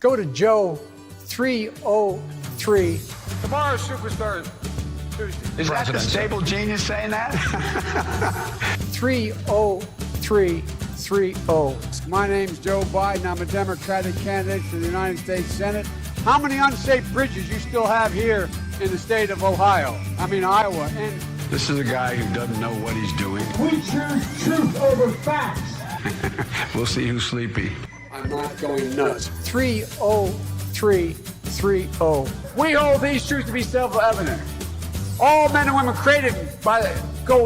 Go to Joe 303. Tomorrow, superstars. Tuesday. Is that the stable genius saying that? 30330. My name's Joe Biden. I'm a Democratic candidate for the United States Senate. How many unsafe bridges you still have here in the state of Iowa? And This is a guy who doesn't know what he's doing. We choose truth over facts. We'll see who's sleepy. I'm not going nuts. 30330. we hold these truths to be self-evident. All men and women created by the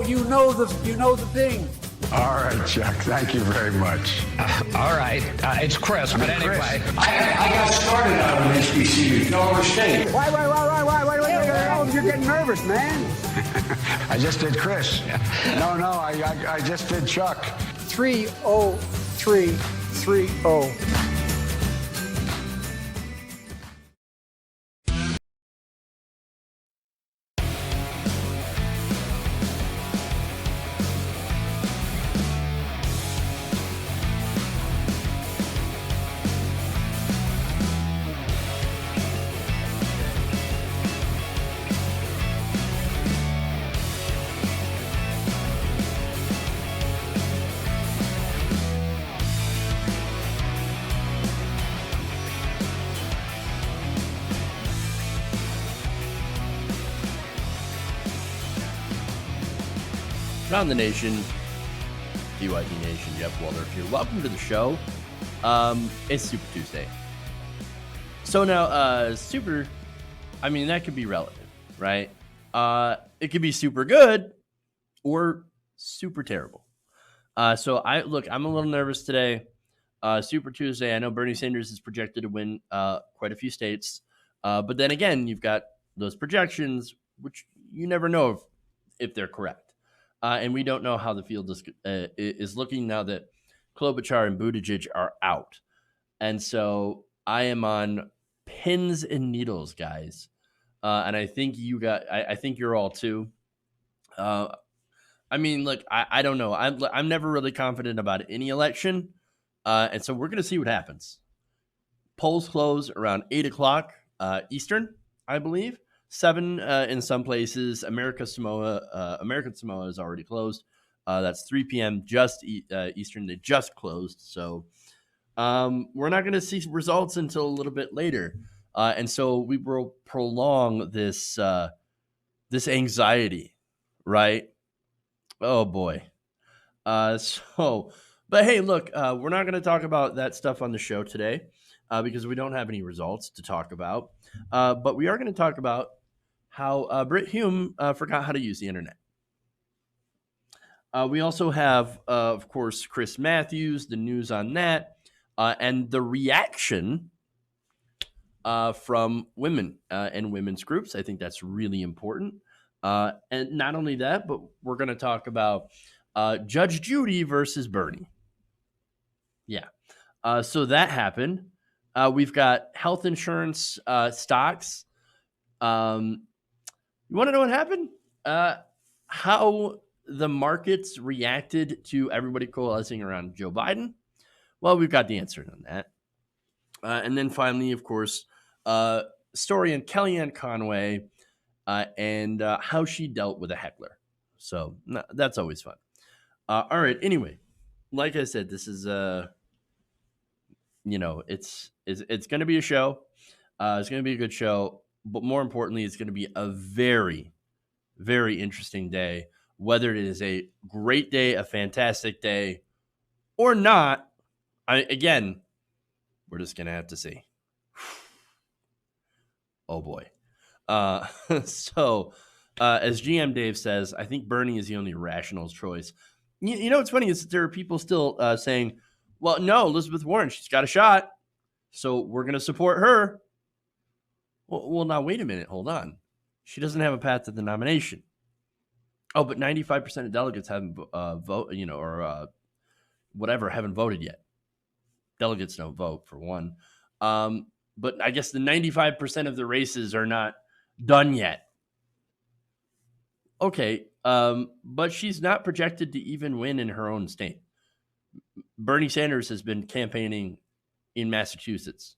you know the thing. All right, Chuck. Thank you very much. All right. It's Chris, but anyway. I got started out on HBCU. You don't understand. Why? You're getting nervous, man. I just did Chris. No, I just did Chuck. 30330. Around the nation, DYD Nation, Jeff Waldorf here. Welcome to the show. It's Super Tuesday. So now, that could be relative, right? It could be super good or super terrible. I'm a little nervous today. Super Tuesday, I know Bernie Sanders is projected to win quite a few states. But then again, you've got those projections, which you never know if they're correct. And we don't know how the field is looking now that Klobuchar and Buttigieg are out. And so I am on pins and needles, guys. And I think I think you're all too. I don't know. I'm never really confident about any election. And so we're going to see what happens. Polls close around 8 o'clock Eastern, I believe. 7 in some places. American Samoa is already closed. That's 3 p.m. just Eastern. They just closed. So we're not going to see results until a little bit later. And so we will prolong this anxiety, right? Oh, boy. But hey, look, we're not going to talk about that stuff on the show today because we don't have any results to talk about. But we are going to talk about how Brit Hume forgot how to use the internet. We also have, of course, Chris Matthews, the news on that, and the reaction from women and women's groups. I think that's really important. And not only that, but we're going to talk about Judge Judy versus Bernie. Yeah. So that happened. We've got health insurance stocks. You want to know what happened? How the markets reacted to everybody coalescing around Joe Biden? Well, we've got the answer on that. And then finally, of course, story on Kellyanne Conway and how she dealt with a heckler. So that's always fun. All right. Anyway, like I said, this is it's going to be a show. It's going to be a good show. But more importantly, it's going to be a very, very interesting day. Whether it is a great day, a fantastic day, or not, we're just going to have to see. Oh, boy. As GM Dave says, I think Bernie is the only rational choice. You know what's funny is that there are people still saying, well, no, Elizabeth Warren, she's got a shot, so we're going to support her. Well, now, wait a minute. Hold on. She doesn't have a path to the nomination. Oh, but 95% of delegates haven't haven't voted yet. Delegates don't vote, for one. But I guess the 95% of the races are not done yet. Okay, but she's not projected to even win in her own state. Bernie Sanders has been campaigning in Massachusetts.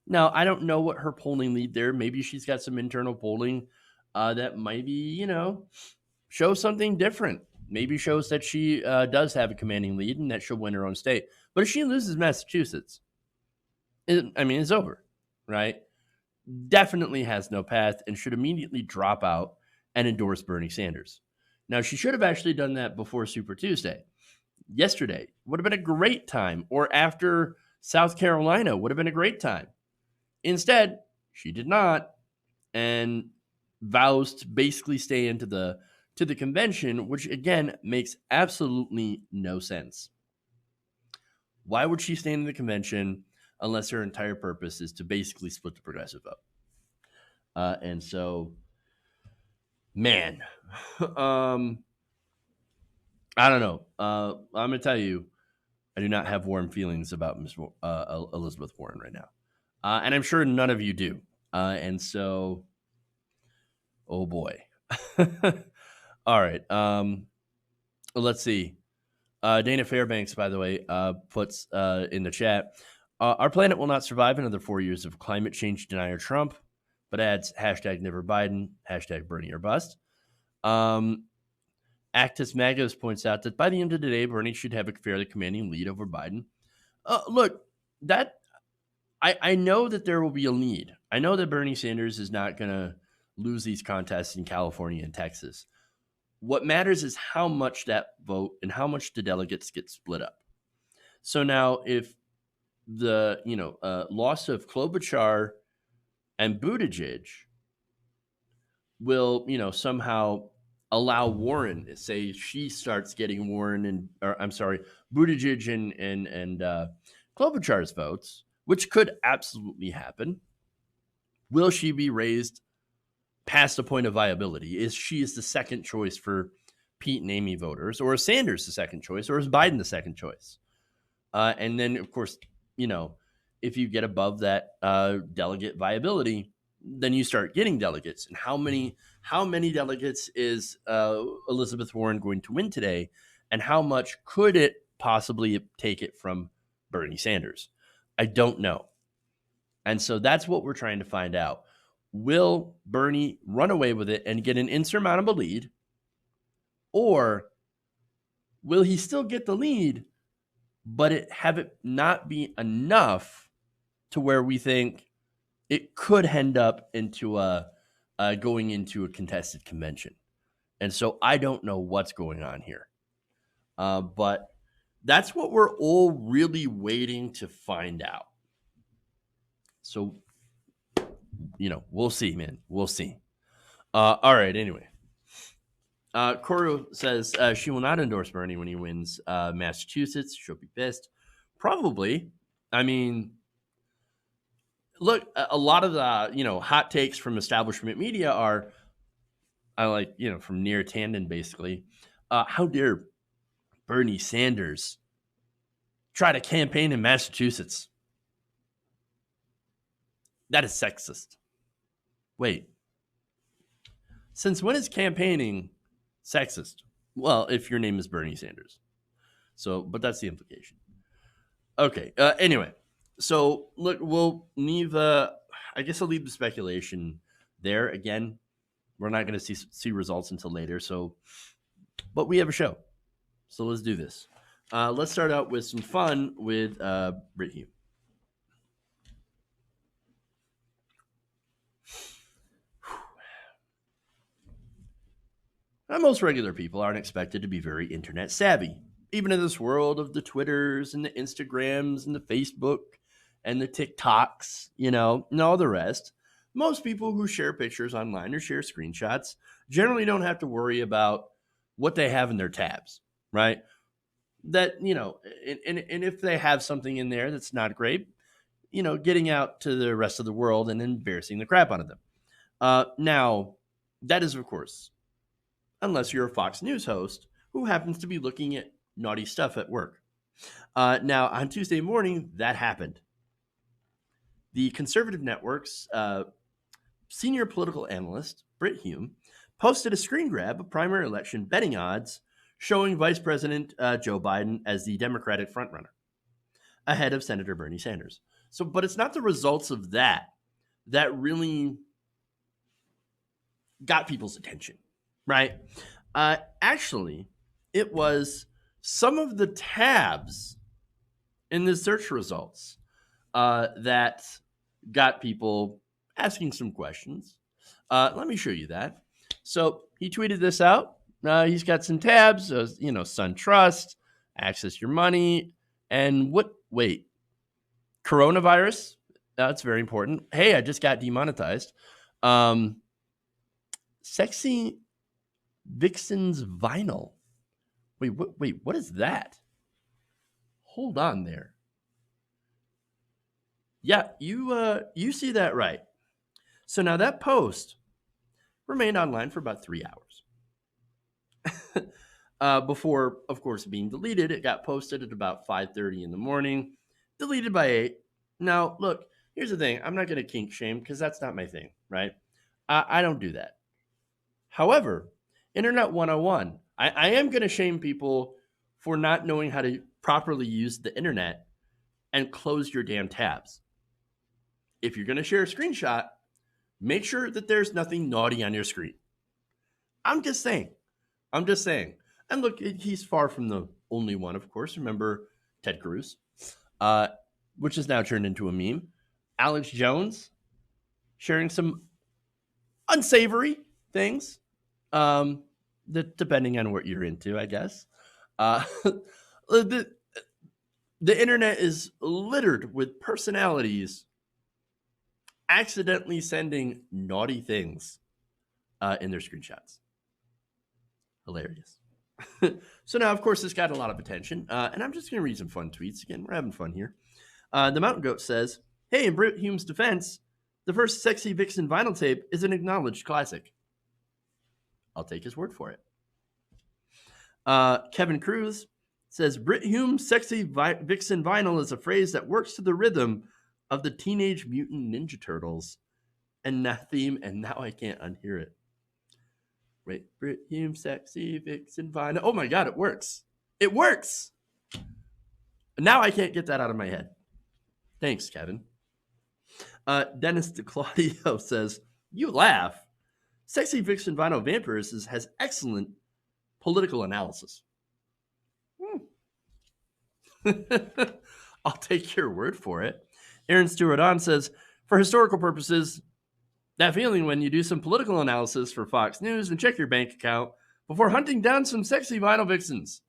Now, I don't know what her polling lead there. Maybe she's got some internal polling that maybe, shows something different. Maybe shows that she does have a commanding lead and that she'll win her own state. But if she loses Massachusetts, it's over, right? Definitely has no path and should immediately drop out and endorse Bernie Sanders. Now, she should have actually done that before Super Tuesday. Yesterday would have been a great time, or after South Carolina would have been a great time. Instead, she did not, and vows to basically stay into the convention, which again makes absolutely no sense. Why would she stay in the convention unless her entire purpose is to basically split the progressive vote? And so, man, I don't know. I'm gonna tell you, I do not have warm feelings about Miss Elizabeth Warren right now, and I'm sure none of you do. And so, oh boy. All right. Let's see. Dana Fairbanks, by the way, puts in the chat, our planet will not survive another 4 years of climate change denier Trump, but adds hashtag never Biden, hashtag Bernie or bust. Actus Magus points out that by the end of the day, Bernie should have a fairly commanding lead over Biden. Look, that I know that there will be a lead. I know that Bernie Sanders is not going to lose these contests in California and Texas. What matters is how much that vote and how much the delegates get split up. So now if the, loss of Klobuchar and Buttigieg will, somehow allow Warren, say she starts getting Buttigieg and Klobuchar's votes, which could absolutely happen. Will she be raised past the point of viability? Is she the second choice for Pete and Amy voters, or is Sanders the second choice, or is Biden the second choice? And then, of course, if you get above that delegate viability, then you start getting delegates. And how many delegates is Elizabeth Warren going to win today? And how much could it possibly take it from Bernie Sanders? I don't know. And so that's what we're trying to find out. Will Bernie run away with it and get an insurmountable lead? Or will he still get the lead, but have it not be enough to where we think it could end up into going into a contested convention? And so I don't know what's going on here. But that's what we're all really waiting to find out. So, we'll see, man. We'll see. All right, anyway. Koru says she will not endorse Bernie when he wins Massachusetts. She'll be pissed. Probably. I mean, look, a lot of the, hot takes from establishment media are, from near Tandon, basically. How dare Bernie Sanders try to campaign in Massachusetts? That is sexist. Wait. Since when is campaigning sexist? Well, if your name is Bernie Sanders. So, but that's the implication. Okay. Anyway, so look, we'll leave. I guess I'll leave the speculation there. Again, we're not going to see results until later. So, but we have a show, so let's do this. Let's start out with some fun with Brit Hume. Now, most regular people aren't expected to be very internet savvy, even in this world of the Twitters and the Instagrams and the Facebook and the TikToks, and all the rest. Most people who share pictures online or share screenshots generally don't have to worry about what they have in their tabs, right? That, and if they have something in there that's not great, getting out to the rest of the world and embarrassing the crap out of them. Now, that is, of course, unless you're a Fox News host who happens to be looking at naughty stuff at work. Now, on Tuesday morning, that happened. The Conservative Network's senior political analyst, Brit Hume, posted a screen grab of primary election betting odds showing Vice President Joe Biden as the Democratic frontrunner, ahead of Senator Bernie Sanders. So, but it's not the results of that really got people's attention, right? Actually, it was some of the tabs in the search results that got people asking some questions. Let me show you that. So he tweeted this out. He's got some tabs, Sun Trust, access your money, and wait, coronavirus. That's very important. Hey, I just got demonetized. Sexy Vixen's vinyl. Wait, what is that? Hold on there. Yeah, you see that right. So now that post remained online for about 3 hours. Before, of course, being deleted. It got posted at about 5:30 in the morning, deleted by 8. Now, look, here's the thing. I'm not going to kink shame because that's not my thing, right? I don't do that. However, Internet 101, I am going to shame people for not knowing how to properly use the internet and close your damn tabs. If you're going to share a screenshot, make sure that there's nothing naughty on your screen. I'm just saying. And look, he's far from the only one, of course. Remember Ted Cruz, which has now turned into a meme. Alex Jones sharing some unsavory things, depending on what you're into, I guess. The internet is littered with personalities accidentally sending naughty things in their screenshots. Hilarious. So now, of course, this got a lot of attention, and I'm just going to read some fun tweets. Again, we're having fun here. The Mountain Goat says, hey, in Brit Hume's defense, the first Sexy Vixen vinyl tape is an acknowledged classic. I'll take his word for it. Kevin Cruz says, Brit Hume's Sexy Vixen vinyl is a phrase that works to the rhythm of the Teenage Mutant Ninja Turtles and that theme, and now I can't unhear it. Wait, Brit Hume, Sexy Vixen vinyl. Oh my God, it works. It works. Now I can't get that out of my head. Thanks, Kevin. Dennis DeClaudio says, you laugh. Sexy Vixen Vinyl Vampires has excellent political analysis. I'll take your word for it. Aaron Stewart on says, for historical purposes, that feeling when you do some political analysis for Fox News and check your bank account before hunting down some sexy vinyl vixens.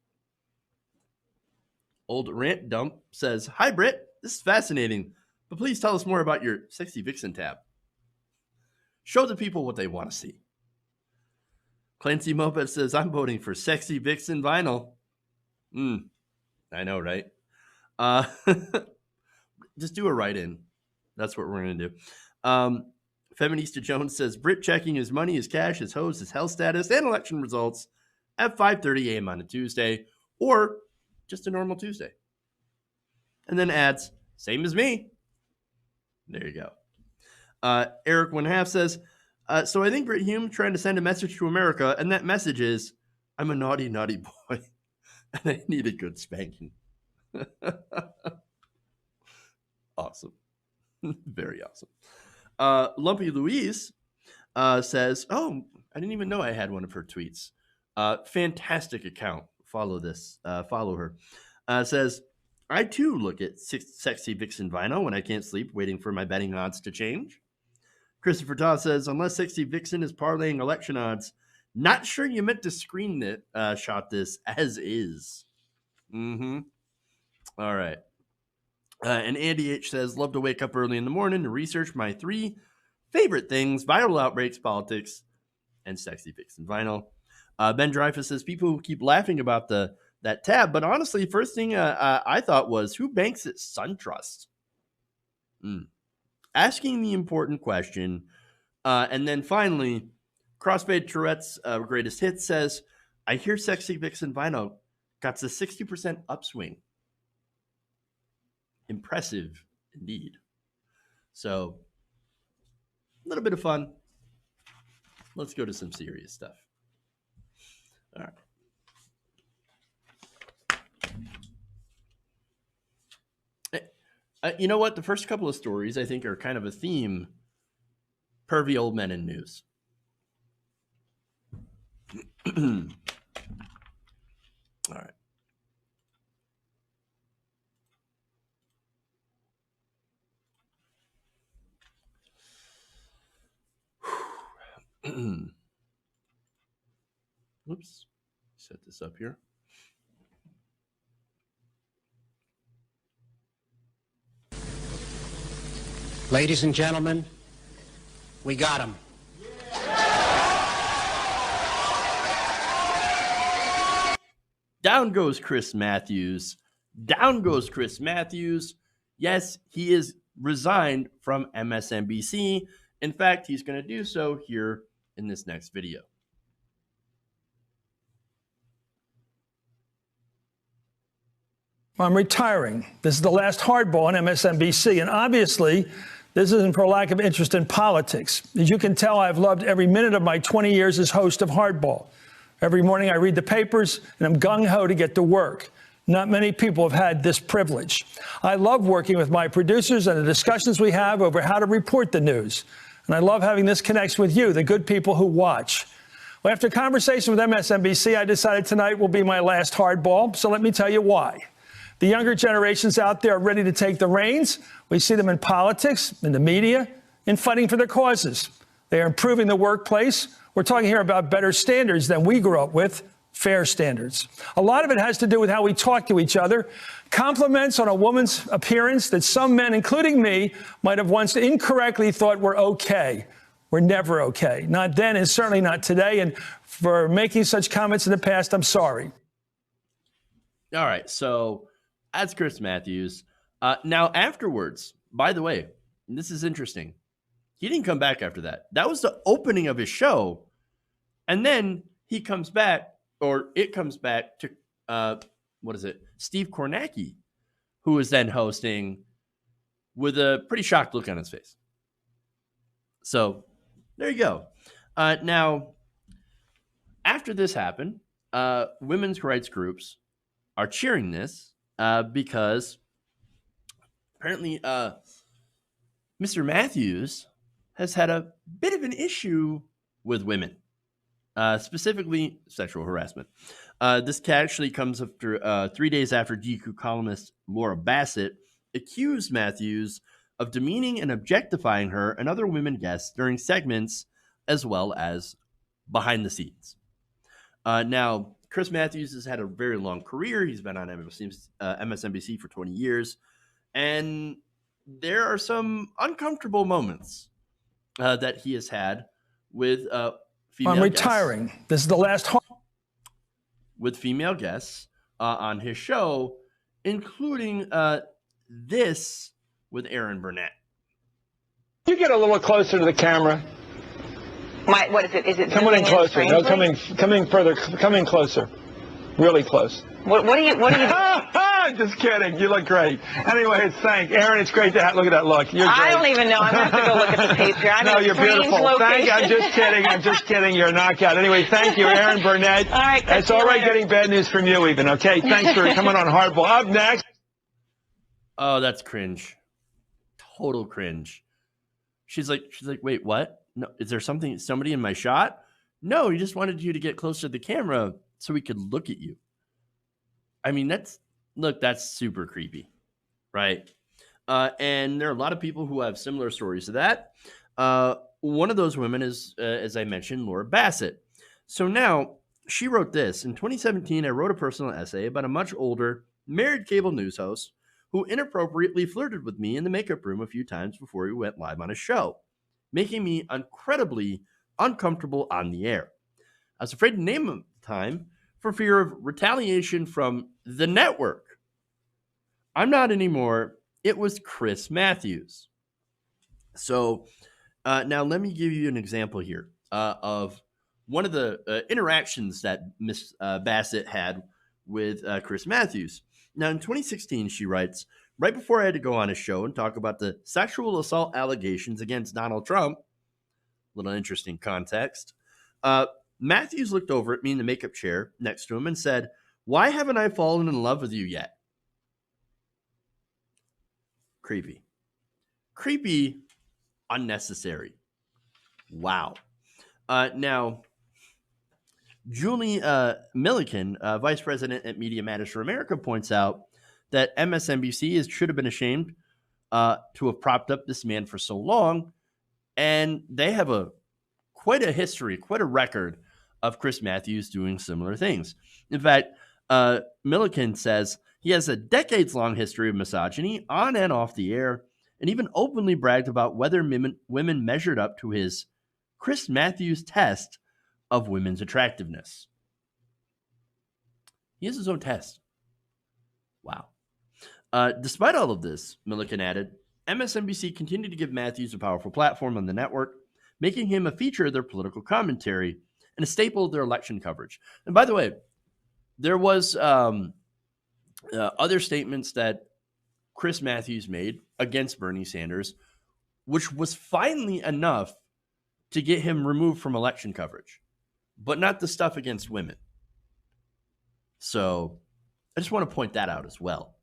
Old Rant Dump says, hi, Brit. This is fascinating, but please tell us more about your Sexy Vixen tab. Show the people what they want to see. Clancy Moped says, I'm voting for Sexy Vixen vinyl. I know, right? Just do a write-in. That's what we're going to do. Feminista Jones says, Brit checking his money, his cash, his hose, his health status, and election results at 5:30 a.m. on a Tuesday, or just a normal Tuesday. And then adds, same as me. There you go. Eric One Half says, so I think Brit Hume trying to send a message to America, and that message is, I'm a naughty, naughty boy, and I need a good spanking. Awesome. Very awesome. Lumpy Louise says, oh, I didn't even know I had one of her tweets. Fantastic account. Follow her. Says, I too look at Sexy Vixen vinyl when I can't sleep, waiting for my betting odds to change. Christopher Todd says, unless Sexy Vixen is parlaying election odds, not sure you meant to screen it, shot this as is. All right. And Andy H says, love to wake up early in the morning to research my 3 favorite things: viral outbreaks, politics, and Sexy Vixen vinyl. Ben Dreyfus says, people who keep laughing about that tab, but honestly, first thing I thought was, who banks at SunTrust? Asking the important question. And then finally, Crossfade Tourette's greatest hits says, I hear Sexy Vixen vinyl got a 60% upswing. Impressive indeed. So, a little bit of fun. Let's go to some serious stuff. All right. You know what? The first couple of stories I think are kind of a theme. Pervy old men in news. All right. Oops. Set this up here. Ladies and gentlemen, we got him. Down goes Chris Matthews. Down goes Chris Matthews. Yes, he is resigned from MSNBC. In fact, he's going to do so here in this next video. I'm retiring. This is the last hardball on MSNBC, and obviously, this isn't for lack of interest in politics. As you can tell, I've loved every minute of my 20 years as host of Hardball. Every morning I read the papers, and I'm gung-ho to get to work. Not many people have had this privilege. I love working with my producers and the discussions we have over how to report the news. And I love having this connection with you, the good people who watch. Well, after a conversation with MSNBC, I decided tonight will be my last Hardball, so let me tell you why. The younger generations out there are ready to take the reins. We see them in politics, in the media, in fighting for their causes. They are improving the workplace. We're talking here about better standards than we grew up with, fair standards. A lot of it has to do with how we talk to each other. Compliments on a woman's appearance that some men, including me, might have once incorrectly thought were okay. We're never okay. Not then and certainly not today. And for making such comments in the past, I'm sorry. All right, so that's Chris Matthews. Now, afterwards, by the way, this is interesting. He didn't come back after that. That was the opening of his show. And then he comes back, or it comes back to, Steve Kornacki, who was then hosting with a pretty shocked look on his face. So there you go. Now, after this happened, women's rights groups are cheering this because apparently Mr. Matthews has had a bit of an issue with women, specifically sexual harassment. This actually comes after 3 days after GQ columnist Laura Bassett accused Matthews of demeaning and objectifying her and other women guests during segments as well as behind the scenes. Now, Chris Matthews has had a very long career. He's been on MSNBC for 20 years. And there are some uncomfortable moments that he has had with female I'm retiring. Guests. This is the last With female guests on his show, including this with Erin Burnett. You get a little closer to the camera. What is it? Is it Coming in closer? Strangely? No, coming further. Coming closer. Really close. What are you? Just kidding. You look great. Anyway, thanks, Erin. It's great to look at that look. You're great. I don't even know. I'm going to have to go look at the tape here. I'm no, in a you're beautiful. location. I'm just kidding. I'm just kidding. You're a knockout. Anyway, thank you, Erin Burnett. All right. It's all right getting bad news from you, even. Okay. Thanks for coming on Hardball. Up next. Oh, that's cringe. Total cringe. She's like, wait, what? No, is there somebody in my shot? No, he just wanted you to get closer to the camera so we could look at you. I mean, that's super creepy, right? And there are a lot of people who have similar stories to that. One of those women is, as I mentioned, Laura Bassett. So now she wrote this. In 2017, I wrote a personal essay about a much older married cable news host who inappropriately flirted with me in the makeup room a few times before we went live on a show, making me incredibly uncomfortable on the air. I was afraid to name him at the time for fear of retaliation from the network. I'm not anymore. It was Chris Matthews. So now let me give you an example here of one of the interactions that Miss Bassett had with Chris Matthews. Now, in 2016, she writes, right before I had to go on a show and talk about the sexual assault allegations against Donald Trump, little interesting context, Matthews looked over at me in the makeup chair next to him and said, "Why haven't I fallen in love with you yet?" Creepy. Creepy, unnecessary. Wow. Now, Julie Milliken, vice president at Media Matters for America, points out that MSNBC should have been ashamed to have propped up this man for so long, and they have quite a history, quite a record of Chris Matthews doing similar things. In fact, Milliken says he has a decades-long history of misogyny on and off the air, and even openly bragged about whether women measured up to his Chris Matthews test of women's attractiveness. He has his own test. Wow. Despite all of this, Milliken added, MSNBC continued to give Matthews a powerful platform on the network, making him a feature of their political commentary and a staple of their election coverage. And by the way, there was other statements that Chris Matthews made against Bernie Sanders, which was finally enough to get him removed from election coverage, but not the stuff against women. So I just want to point that out as well.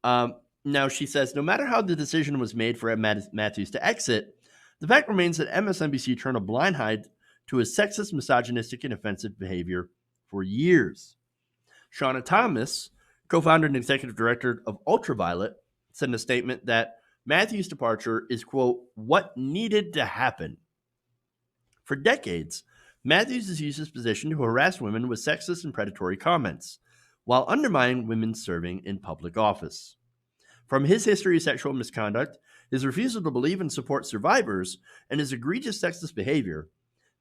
Now, she says, no matter how the decision was made for Matthews to exit, the fact remains that MSNBC turned a blind eye to his sexist, misogynistic, and offensive behavior for years. Shauna Thomas, co-founder and executive director of Ultraviolet, said in a statement that Matthews' departure is, quote, what needed to happen. For decades, Matthews has used his position to harass women with sexist and predatory comments, while undermining women serving in public office. From his history of sexual misconduct, his refusal to believe and support survivors, and his egregious sexist behavior,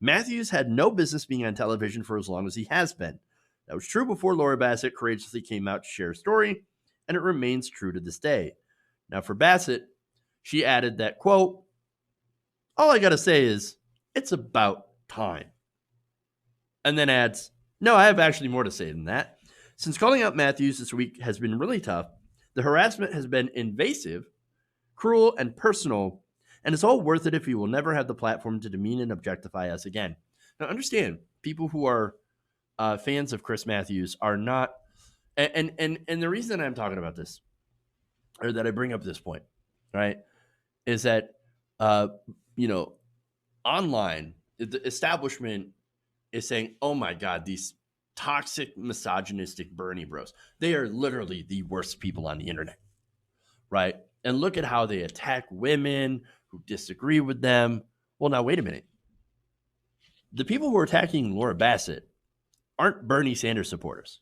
Matthews had no business being on television for as long as he has been. That was true before Laura Bassett courageously came out to share a story, and it remains true to this day. Now, for Bassett, she added that, quote, all I got to say is, it's about time. And then adds, no, I have actually more to say than that. Since calling out Matthews this week has been really tough, the harassment has been invasive, cruel, and personal, and it's all worth it if he will never have the platform to demean and objectify us again. Now, understand, people who are fans of Chris Matthews are not, and the reason that I'm talking about this, or that I bring up this point, right, is that, online, the establishment is saying, oh my God, these toxic, misogynistic Bernie bros, they are literally the worst people on the internet, right? And look at how they attack women who disagree with them. Well, now, wait a minute. The people who are attacking Laura Bassett aren't Bernie Sanders supporters.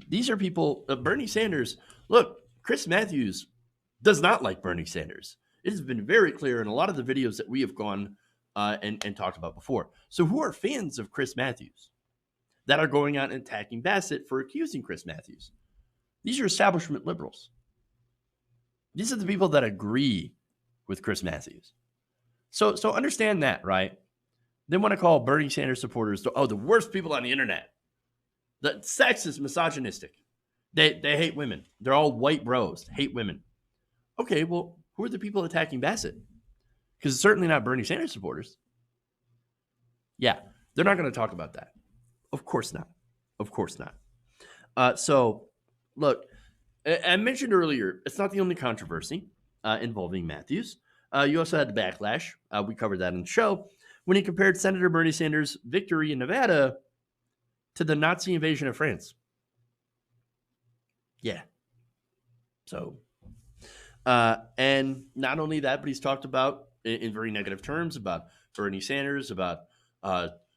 These are people, Bernie Sanders, look, Chris Matthews does not like Bernie Sanders. It has been very clear in a lot of the videos that we have gone and talked about before. So who are fans of Chris Matthews that are going out and attacking Bassett for accusing Chris Matthews? These are establishment liberals. These are the people that agree with Chris Matthews. So understand that, right? They want to call Bernie Sanders supporters the worst people on the internet. The sexist, misogynistic. They hate women. They're all white bros, hate women. Okay, well, who are the people attacking Bassett? Because it's certainly not Bernie Sanders supporters. Yeah, they're not going to talk about that. Of course not. Of course not. So, look, I mentioned earlier, it's not the only controversy involving Matthews. You also had the backlash. We covered that in the show when he compared Senator Bernie Sanders' victory in Nevada to the Nazi invasion of France. Yeah. So, and not only that, but he's talked about in very negative terms about Bernie Sanders, about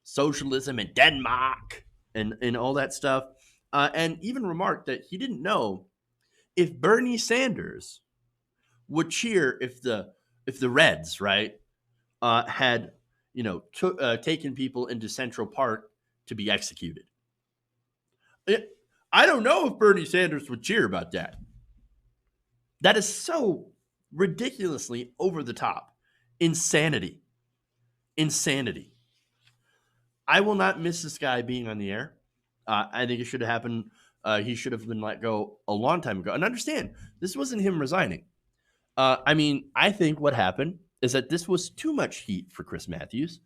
socialism in Denmark and all that stuff. And even remarked that he didn't know if Bernie Sanders would cheer if the Reds, right, had, taken people into Central Park to be executed. I don't know if Bernie Sanders would cheer about that. That is so ridiculously over the top. Insanity. I will not miss this guy being on the air. I think it should have happened. He should have been let go a long time ago. And understand, this wasn't him resigning. I think what happened is that this was too much heat for Chris Matthews.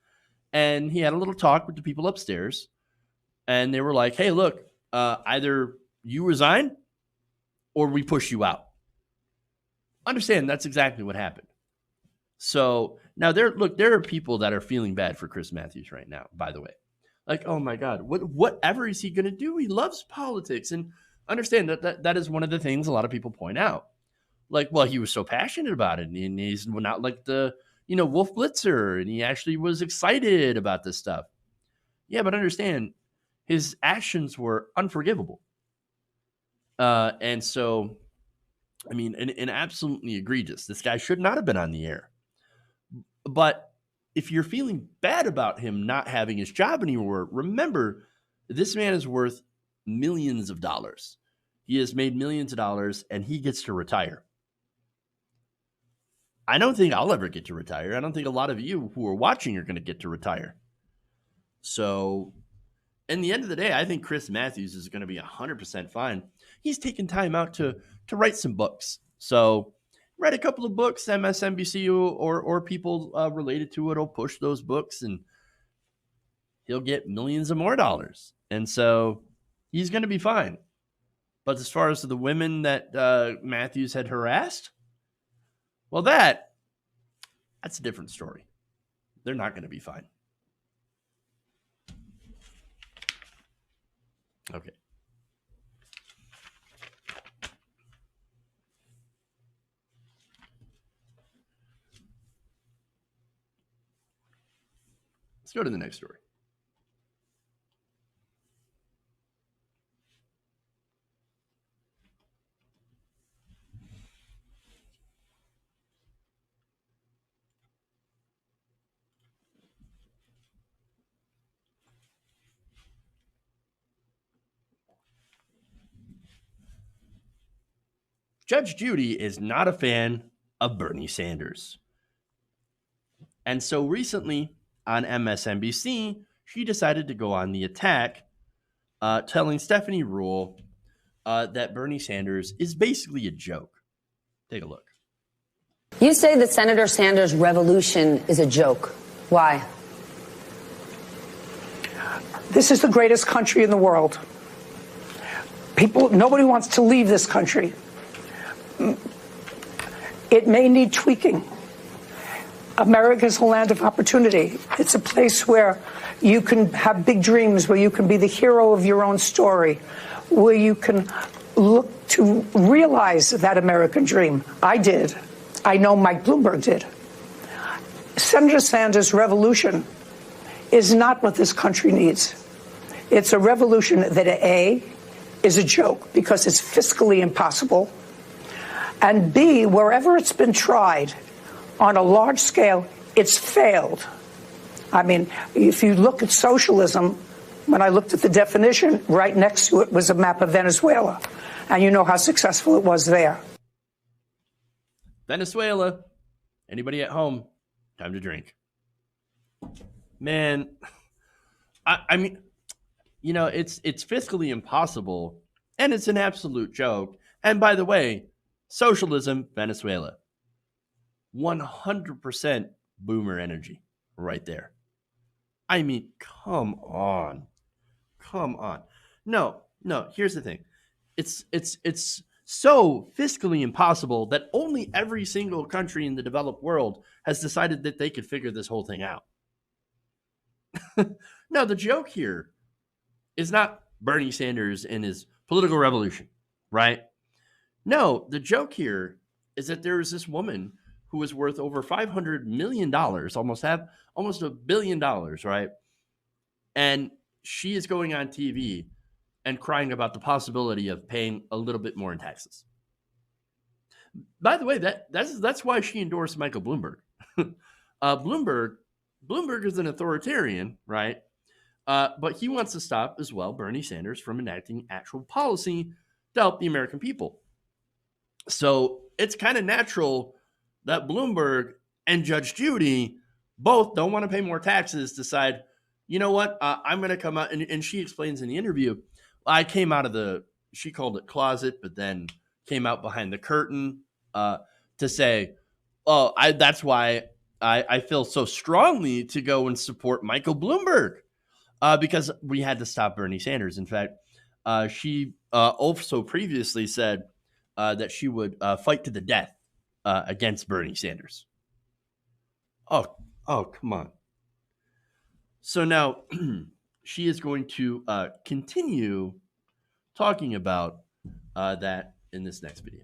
And he had a little talk with the people upstairs. And they were like, hey, look, either you resign or we push you out. understand that's exactly what happened. So now there are people that are feeling bad for Chris Matthews right now, by the way. Like, oh my God, whatever is he going to do? He loves politics. And understand that is one of the things a lot of people point out. Like, well, he was so passionate about it, and he's not like the, Wolf Blitzer, and he actually was excited about this stuff. Yeah, but understand, his actions were unforgivable. And so, I mean, and absolutely egregious. This guy should not have been on the air. But if you're feeling bad about him not having his job anymore, remember, this man is worth millions of dollars. He has made millions of dollars, and he gets to retire. I don't think I'll ever get to retire. I don't think a lot of you who are watching are going to get to retire. So, in the end of the day, I think Chris Matthews is going to be 100% fine. He's taken time out to write some books. So, write a couple of books. MSNBC or people related to it will push those books, and he'll get millions of more dollars. And so, he's going to be fine. But as far as the women that Matthews had harassed, well, that's a different story. They're not going to be fine. Okay. Let's go to the next story. Judge Judy is not a fan of Bernie Sanders. And so recently on MSNBC, she decided to go on the attack, telling Stephanie Ruhle that Bernie Sanders is basically a joke. Take a look. You say that Senator Sanders' revolution is a joke. Why? This is the greatest country in the world. Nobody wants to leave this country. It may need tweaking. America is a land of opportunity. It's a place where you can have big dreams, where you can be the hero of your own story, where you can look to realize that American dream. I did. I know Mike Bloomberg did. Senator Sanders' revolution is not what this country needs. It's a revolution that, A, is a joke because it's fiscally impossible, and B, wherever it's been tried on a large scale, it's failed. I mean, if you look at socialism, when I looked at the definition, right next to it was a map of Venezuela. And you know how successful it was there. Venezuela. Anybody at home? Time to drink. Man, I mean, it's fiscally impossible, and it's an absolute joke. And by the way, socialism, Venezuela. 100% boomer energy right there. I mean, come on. No, here's the thing. It's so fiscally impossible that only every single country in the developed world has decided that they could figure this whole thing out. No, the joke here is not Bernie Sanders and his political revolution, right? No, the joke here is that there is this woman who was worth over $500 million, almost $1 billion, right? And she is going on TV and crying about the possibility of paying a little bit more in taxes. By the way, that's why she endorsed Michael Bloomberg. Bloomberg is an authoritarian, right? But he wants to stop as well Bernie Sanders from enacting actual policy to help the American people. So it's kind of natural that Bloomberg and Judge Judy both don't want to pay more taxes, decide, you know what, I'm going to come out. And she explains in the interview, I came out of she called it closet, but then came out behind the curtain to say, that's why I feel so strongly to go and support Michael Bloomberg because we had to stop Bernie Sanders. In fact, she also previously said that she would fight to the death against Bernie Sanders. Oh, come on. So now she is going to continue talking about that in this next video.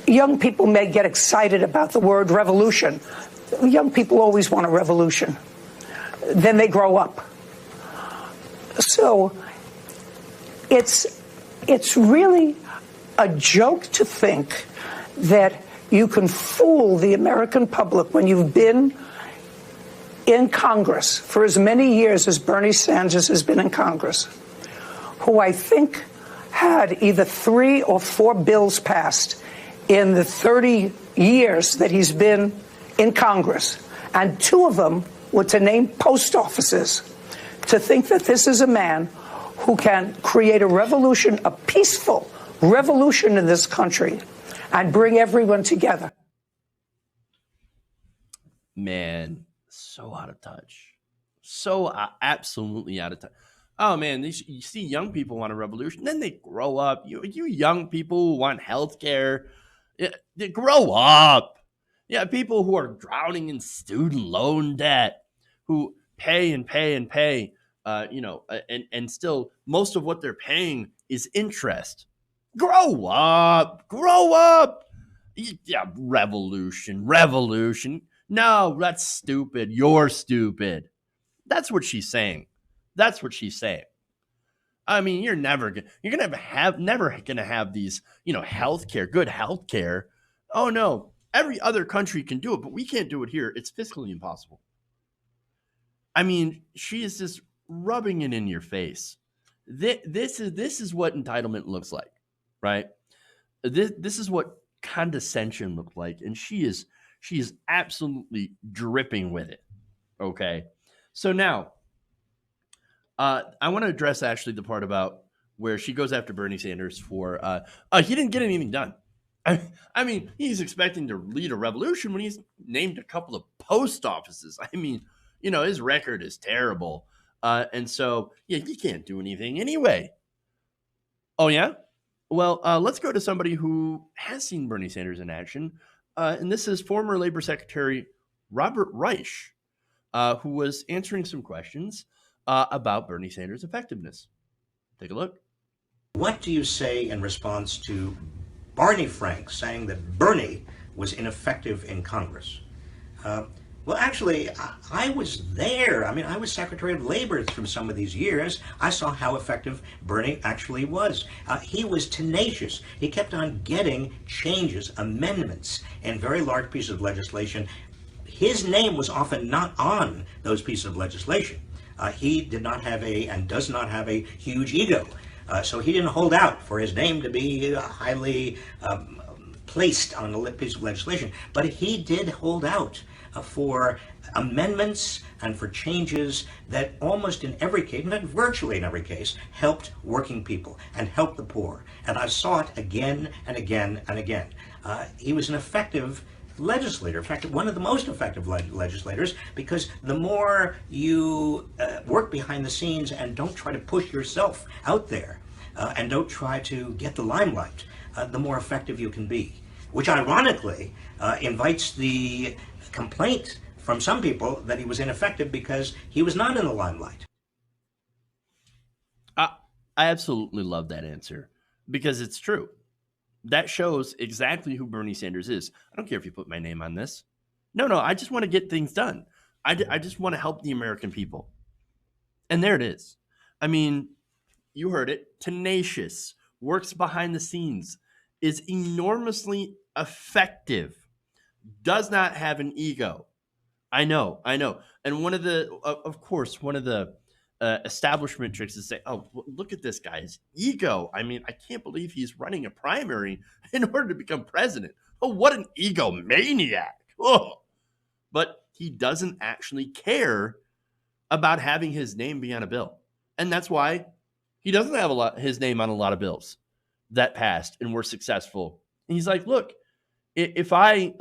Young people may get excited about the word revolution. Young people always want a revolution. Then they grow up. So it's really a joke to think that you can fool the American public when you've been in Congress for as many years as Bernie Sanders has been in Congress, who I think had either 3 or 4 bills passed in the 30 years that he's been in Congress, and 2 of them were to name post offices. To think that this is a man who can create a revolution, a peaceful revolution in this country, and bring everyone together. Man, so out of touch. So absolutely out of touch. Oh, man, you see young people want a revolution, then they grow up. You young people who want health care, they grow up. Yeah, people who are drowning in student loan debt, who pay and pay and pay, and still most of what they're paying is interest. Grow up. Yeah, revolution. No, that's stupid. You're stupid. That's what she's saying. I mean, you're never gonna have these, healthcare, good healthcare. Oh no, every other country can do it, but we can't do it here. It's fiscally impossible. I mean, she is just rubbing it in your face. This is what entitlement looks like, right? This is what condescension looked like, and she is absolutely dripping with it. Okay, so now I want to address actually the part about where she goes after Bernie Sanders for he didn't get anything done. I mean, he's expecting to lead a revolution when he's named a couple of post offices. I mean, his record is terrible. And so, yeah, he can't do anything anyway. Oh, yeah? Well, let's go to somebody who has seen Bernie Sanders in action. And this is former Labor Secretary Robert Reich, who was answering some questions about Bernie Sanders' effectiveness. Take a look. What do you say in response to Barney Frank saying that Bernie was ineffective in Congress? Well, actually, I was there. I mean, I was Secretary of Labor through some of these years. I saw how effective Bernie actually was. He was tenacious. He kept on getting changes, amendments, and very large pieces of legislation. His name was often not on those pieces of legislation. He did not have and does not have a huge ego. So he didn't hold out for his name to be highly placed on a piece of legislation. But he did hold out for amendments and for changes that almost in every case, not virtually in every case, helped working people and helped the poor. And I saw it again and again and again. He was an effective legislator, in fact, one of the most effective legislators, because the more you work behind the scenes and don't try to push yourself out there and don't try to get the limelight, the more effective you can be, which ironically invites the complaint from some people that he was ineffective because he was not in the limelight. I absolutely love that answer because it's true. That shows exactly who Bernie Sanders is. I don't care if you put my name on this. No, I just want to get things done. I just want to help the American people. And there it is. I mean, you heard it. Tenacious, works behind the scenes, is enormously effective, does not have an ego. I know. And one of the establishment tricks is say, oh, look at this guy's ego. I mean, I can't believe he's running a primary in order to become president. Oh, what an egomaniac. Oh. But he doesn't actually care about having his name be on a bill. And that's why he doesn't have his name on a lot of bills that passed and were successful. And he's like, look, if my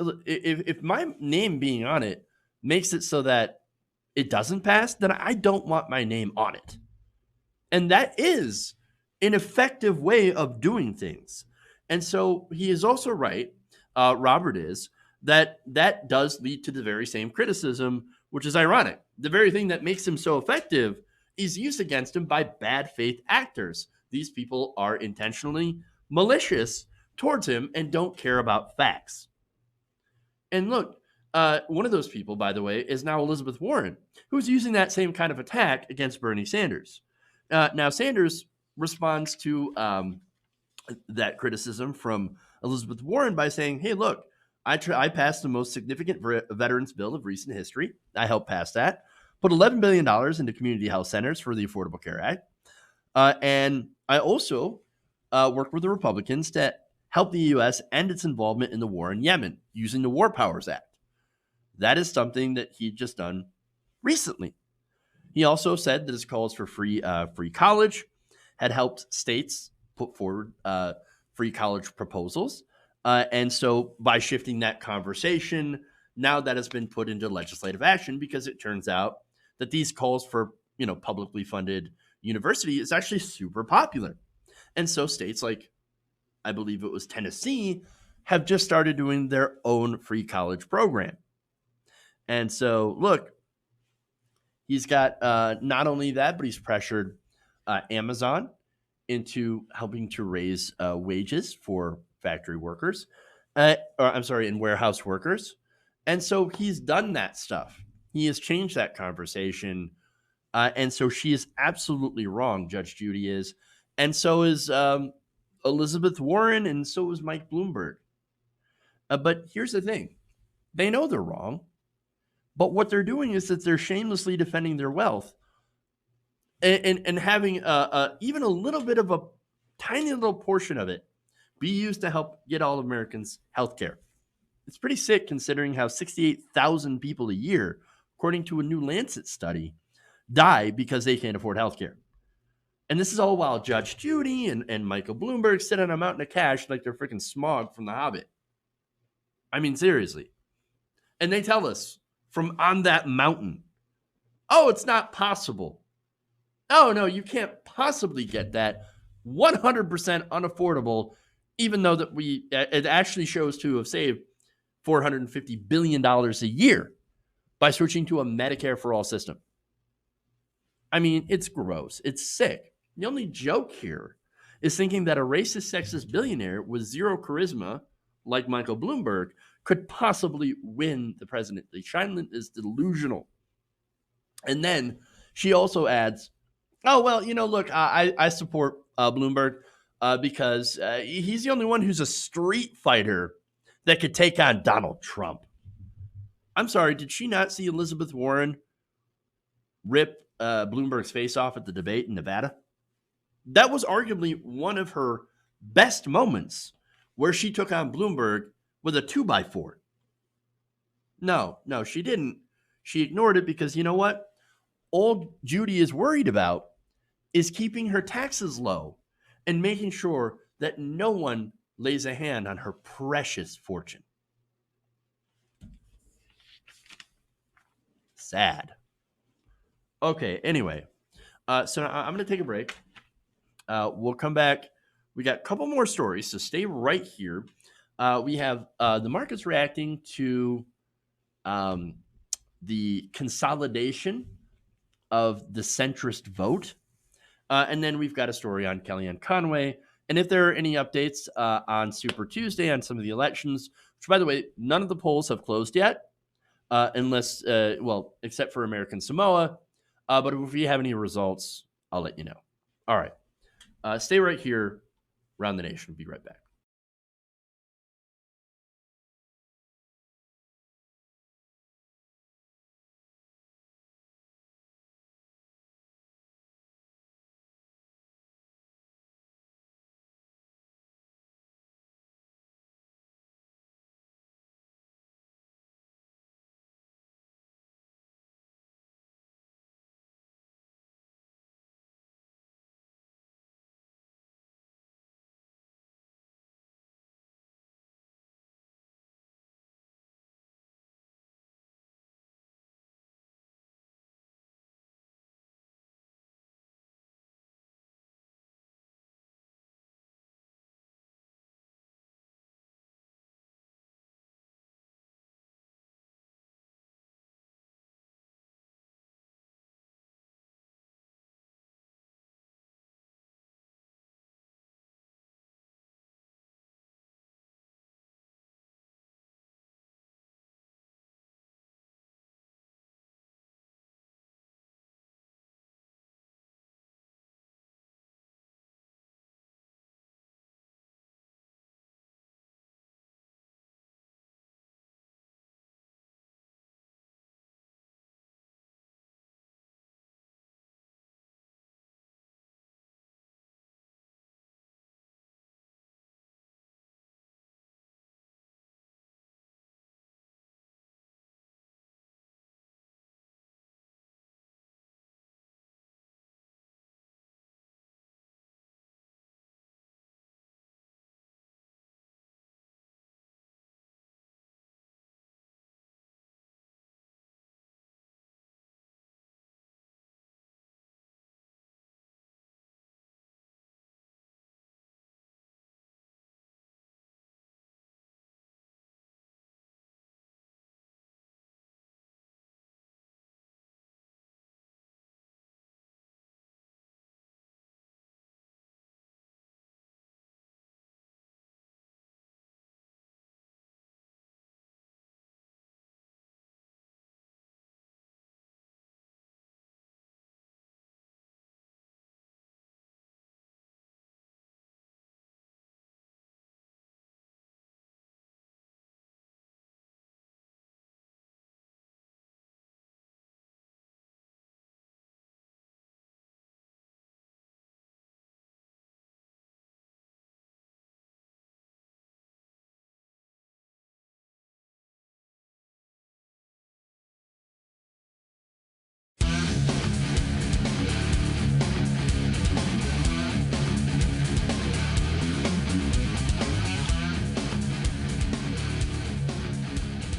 name being on it makes it so that it doesn't pass, then I don't want my name on it. And that is an effective way of doing things. And so he is also right, Robert is, that does lead to the very same criticism, which is ironic. The very thing that makes him so effective is used against him by bad faith actors. These people are intentionally malicious towards him and don't care about facts. And look, one of those people, by the way, is now Elizabeth Warren, who's using that same kind of attack against Bernie Sanders. Now, Sanders responds to that criticism from Elizabeth Warren by saying, hey, look, I passed the most significant veterans bill of recent history. I helped pass that. Put $11 billion into community health centers for the Affordable Care Act. And I also worked with the Republicans to help the U.S. end its involvement in the war in Yemen using the War Powers Act. That is something that he'd just done recently. He also said that his calls for free college had helped states put forward free college proposals. And so by shifting that conversation, now that has been put into legislative action because it turns out that these calls for, publicly funded university is actually super popular. And so states like, I believe it was Tennessee, have just started doing their own free college program. And so, look, he's got not only that, but he's pressured Amazon into helping to raise wages for factory workers, and warehouse workers. And so he's done that stuff. He has changed that conversation. And so she is absolutely wrong, Judge Judy is. And so is Elizabeth Warren, and so is Mike Bloomberg. But here's the thing. They know they're wrong. But what they're doing is that they're shamelessly defending their wealth and having even a little bit of a tiny little portion of it be used to help get all Americans health care. It's pretty sick considering how 68,000 people a year, according to a new Lancet study, die because they can't afford health care. And this is all while Judge Judy and Michael Bloomberg sit on a mountain of cash like they're freaking Smaug from The Hobbit. I mean, seriously. And they tell us from on that mountain, oh, it's not possible. Oh, no, you can't possibly get that. 100% unaffordable, even though that it actually shows to have saved $450 billion a year by switching to a Medicare for all system. I mean, it's gross. It's sick. The only joke here is thinking that a racist, sexist billionaire with zero charisma, like Michael Bloomberg, could possibly win the presidency. Scheindlin is delusional. And then she also adds, oh, well, look, I support Bloomberg because he's the only one who's a street fighter that could take on Donald Trump. I'm sorry, did she not see Elizabeth Warren rip Bloomberg's face off at the debate in Nevada? That was arguably one of her best moments where she took on Bloomberg with a 2x4. No, she didn't. She ignored it because you know what? All Judy is worried about is keeping her taxes low and making sure that no one lays a hand on her precious fortune. Sad. Okay, anyway. So I'm going to take a break. We'll come back. We got a couple more stories, so stay right here. We have the markets reacting to the consolidation of the centrist vote. And then we've got a story on Kellyanne Conway. And if there are any updates on Super Tuesday on some of the elections, which, by the way, none of the polls have closed yet, unless, except for American Samoa. But if we have any results, I'll let you know. All right. Stay right here. Around the Nation. We'll be right back.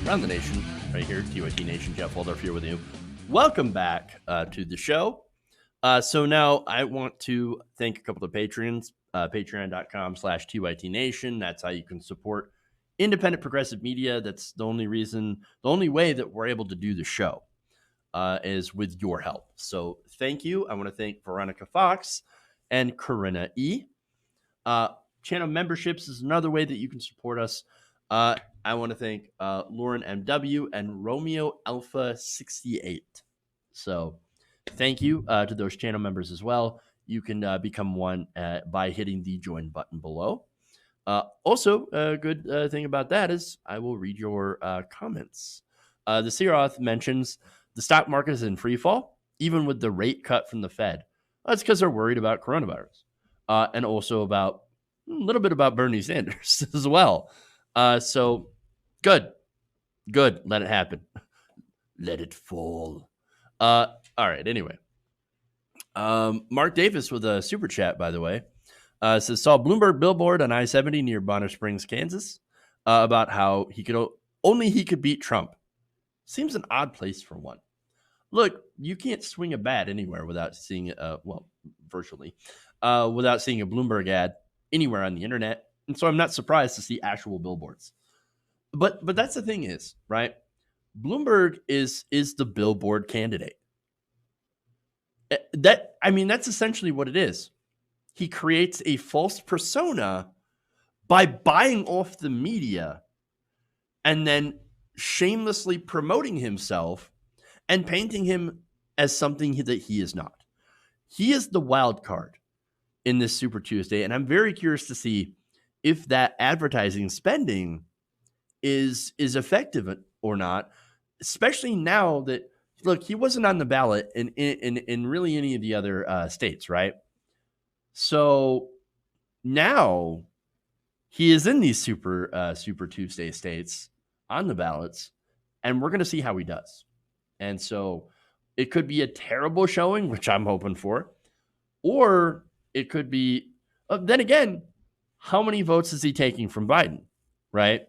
around the nation, right here, TYT Nation. Jeff Waldorf here with you. Welcome back to the show. So now I want to thank a couple of patrons, patreon.com/TYT Nation. That's how you can support independent progressive media. That's the only way that we're able to do the show is with your help. So thank you. I want to thank Veronica Fox and Corinna E. Channel memberships is another way that you can support us. I want to thank Lauren MW and Romeo Alpha 68. So thank you to those channel members as well. You can become one by hitting the join button below. Also, a good thing about that is I will read your comments. The Searoth mentions the stock market is in free fall, even with the rate cut from the Fed. That's because they're worried about coronavirus and also about a little bit about Bernie Sanders as well. So good. Let it happen. Let it fall. All right. Anyway, Mark Davis with a super chat, by the way, says, saw Bloomberg billboard on I-70 near Bonner Springs, Kansas, about how he could beat Trump. Seems an odd place for one. Look, you can't swing a bat anywhere without seeing virtually, without seeing a Bloomberg ad anywhere on the internet. And so I'm not surprised to see actual billboards. But that's the thing is, right? Bloomberg is the billboard candidate. That's essentially what it is. He creates a false persona by buying off the media and then shamelessly promoting himself and painting him as something that he is not. He is the wild card in this Super Tuesday, and I'm very curious to see if that advertising spending is effective or not, especially now that, look, he wasn't on the ballot in really any of the other states, right? So now he is in these Super Tuesday states on the ballots, and we're going to see how he does. And so it could be a terrible showing, which I'm hoping for, or it could be, then again, how many votes is he taking from Biden, right?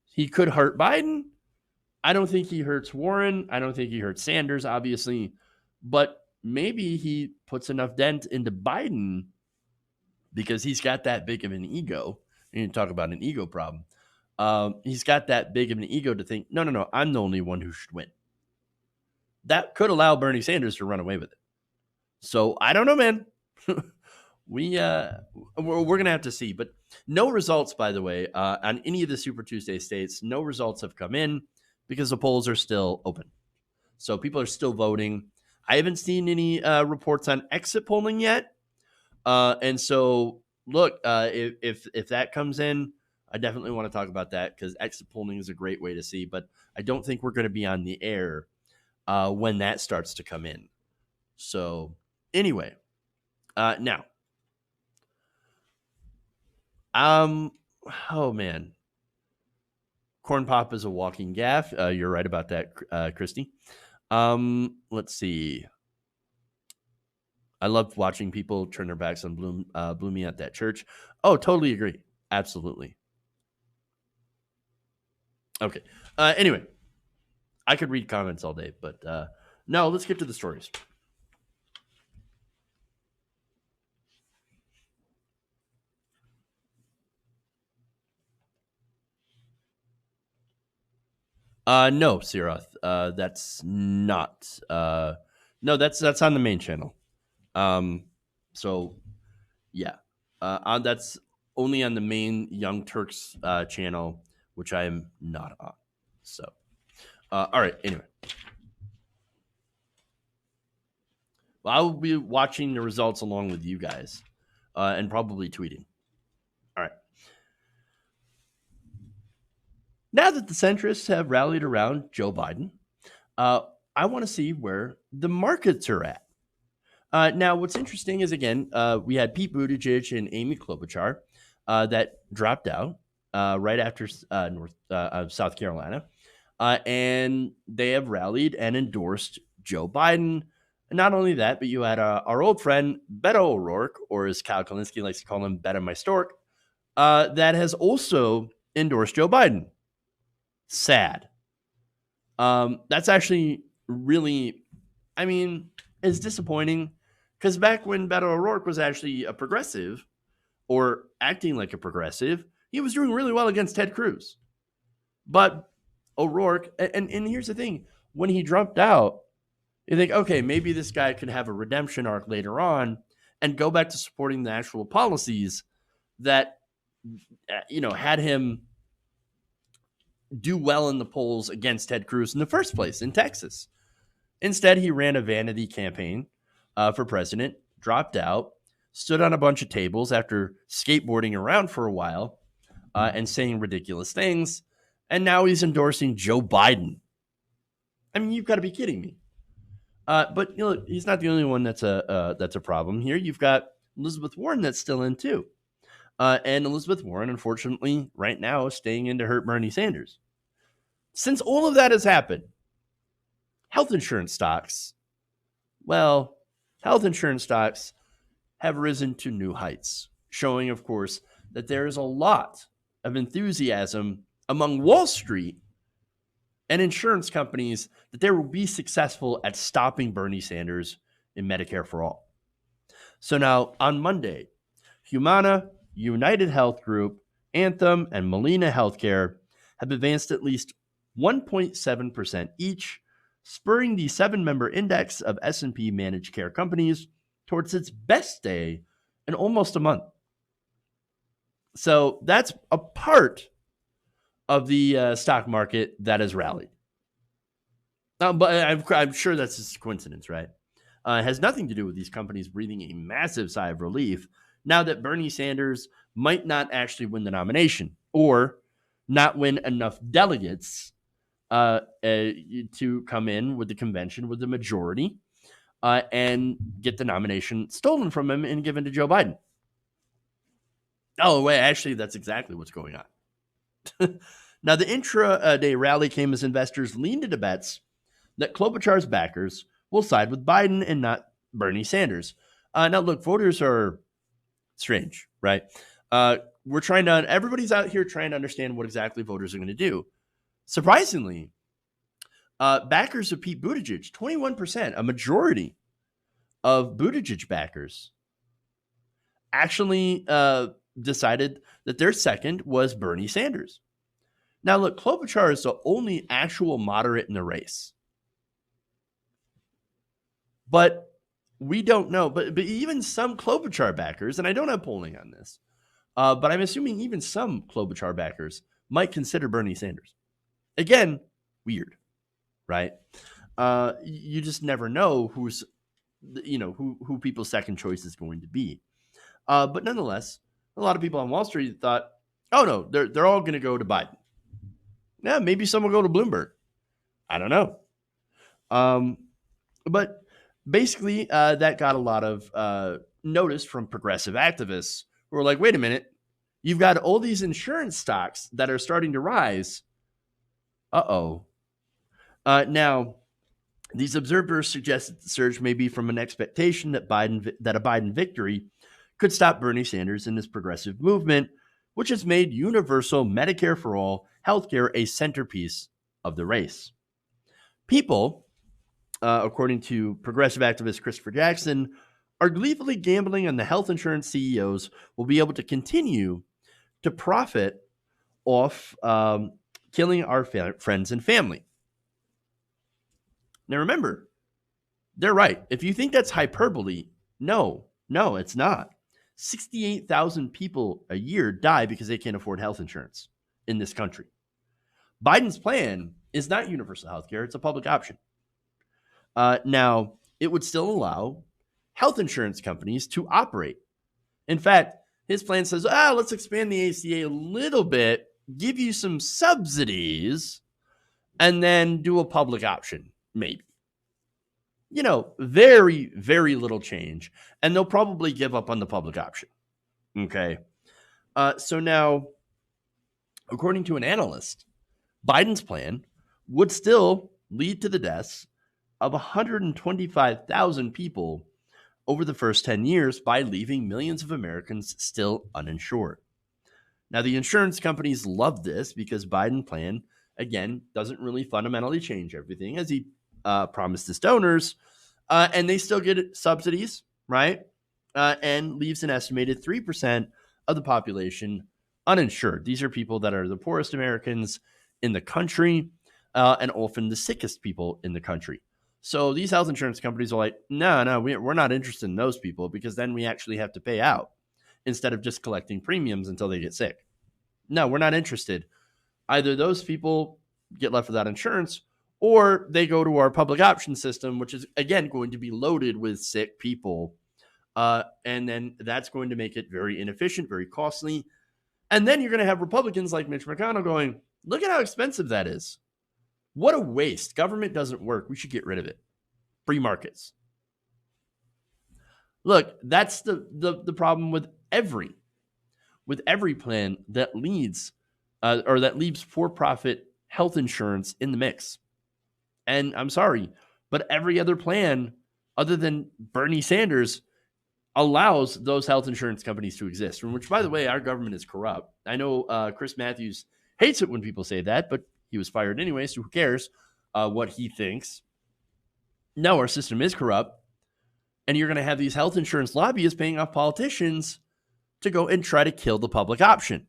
He could hurt Biden. I don't think he hurts Warren. I don't think he hurts Sanders, obviously, but maybe he puts enough dent into Biden because he's got that big of an ego. You talk about an ego problem. He's got that big of an ego to think, no, I'm the only one who should win. That could allow Bernie Sanders to run away with it. So I don't know, man. We're going to have to see. But no results, by the way, on any of the Super Tuesday states. No results have come in because the polls are still open. So people are still voting. I haven't seen any reports on exit polling yet. And so, look, if that comes in, I definitely want to talk about that because exit polling is a great way to see. But I don't think we're going to be on the air when that starts to come in. So anyway, now, oh man, Corn Pop is a walking gaff. You're right about that, Christy. Let's see. I love watching people turn their backs on Bloomy at that church. Oh, totally agree. Absolutely. Okay. Anyway, I could read comments all day, but no, let's get to the stories. No, Searoth. That's not. No, that's on the main channel. So yeah, that's only on the main Young Turks channel, which I am not on. So, all right. Anyway, well, I will be watching the results along with you guys, and probably tweeting. All right. Now that the centrists have rallied around Joe Biden, I want to see where the markets are at. Now, what's interesting is, again, we had Pete Buttigieg and Amy Klobuchar that dropped out right after South Carolina, and they have rallied and endorsed Joe Biden. And not only that, but you had our old friend Beto O'Rourke, or as Kyle Kalinske likes to call him, Beto my stork, that has also endorsed Joe Biden. Sad. That's actually really, I mean, it's disappointing because back when Beto O'Rourke was actually a progressive or acting like a progressive, he was doing really well against Ted Cruz. But O'Rourke, and here's the thing, when he dropped out, you think, okay, maybe this guy could have a redemption arc later on and go back to supporting the actual policies that, had him do well in the polls against Ted Cruz in the first place in Texas. Instead, he ran a vanity campaign for president, dropped out, stood on a bunch of tables after skateboarding around for a while and saying ridiculous things. And now he's endorsing Joe Biden. I mean, you've got to be kidding me. But he's not the only one that's a problem here. You've got Elizabeth Warren that's still in too. And Elizabeth Warren, unfortunately, right now is staying in to hurt Bernie Sanders. Since all of that has happened, health insurance stocks have risen to new heights, showing, of course, that there is a lot of enthusiasm among Wall Street and insurance companies that they will be successful at stopping Bernie Sanders in Medicare for All. So now on Monday, Humana, United Health Group, Anthem, and Molina Healthcare have advanced at least 1.7% each, spurring the 7-member index of S&P managed care companies towards its best day in almost a month. So that's a part of the stock market that has rallied. But I'm sure that's just a coincidence, right? It has nothing to do with these companies breathing a massive sigh of relief now that Bernie Sanders might not actually win the nomination or not win enough delegates to come in with the convention with the majority and get the nomination stolen from him and given to Joe Biden. Oh, wait, actually, that's exactly what's going on. Now, the intra-day rally came as investors leaned into bets that Klobuchar's backers will side with Biden and not Bernie Sanders. Now, look, voters are strange, right? Everybody's out here trying to understand what exactly voters are going to do. Surprisingly, backers of Pete Buttigieg, 21%, a majority of Buttigieg backers, actually decided that their second was Bernie Sanders. Now, look, Klobuchar is the only actual moderate in the race. But we don't know. But even some Klobuchar backers, and I don't have polling on this, but I'm assuming even some Klobuchar backers might consider Bernie Sanders. Again, weird, right? You just never know who people's second choice is going to be. But nonetheless, a lot of people on Wall Street thought, oh no, they're all going to go to Biden. Yeah, maybe some will go to Bloomberg. I don't know. But basically, that got a lot of notice from progressive activists who were like, wait a minute, you've got all these insurance stocks that are starting to rise. Uh-oh. Now, these observers suggested the surge may be from an expectation that a Biden victory could stop Bernie Sanders in his progressive movement, which has made universal Medicare for all healthcare a centerpiece of the race. People, according to progressive activist Christopher Jackson, are gleefully gambling on the health insurance CEOs will be able to continue to profit off killing our friends and family. Now remember, they're right. If you think that's hyperbole, no, it's not. 68,000 people a year die because they can't afford health insurance in this country. Biden's plan is not universal health care. It's a public option. Now, it would still allow health insurance companies to operate. In fact, his plan says, let's expand the ACA a little bit, give you some subsidies, and then do a public option, maybe. Very, very little change. And they'll probably give up on the public option. Okay. So now, according to an analyst, Biden's plan would still lead to the deaths of 125,000 people over the first 10 years by leaving millions of Americans still uninsured. Now, the insurance companies love this because Biden's plan again, doesn't really fundamentally change everything as he promised his donors. And they still get subsidies, right? And leaves an estimated 3% of the population uninsured. These are people that are the poorest Americans in the country and often the sickest people in the country. So these health insurance companies are like, no, we're not interested in those people because then we actually have to pay out instead of just collecting premiums until they get sick. No, we're not interested. Either those people get left without insurance or they go to our public option system, which is, again, going to be loaded with sick people. And then that's going to make it very inefficient, very costly. And then you're going to have Republicans like Mitch McConnell going, look at how expensive that is. What a waste. Government doesn't work. We should get rid of it. Free markets. Look, that's the problem with every plan that leads or that leaves for-profit health insurance in the mix. And I'm sorry, but every other plan other than Bernie Sanders allows those health insurance companies to exist, from which, by the way, our government is corrupt. I know Chris Matthews hates it when people say that, but he was fired anyway, so who cares what he thinks? No, our system is corrupt, and you're going to have these health insurance lobbyists paying off politicians to go and try to kill the public option.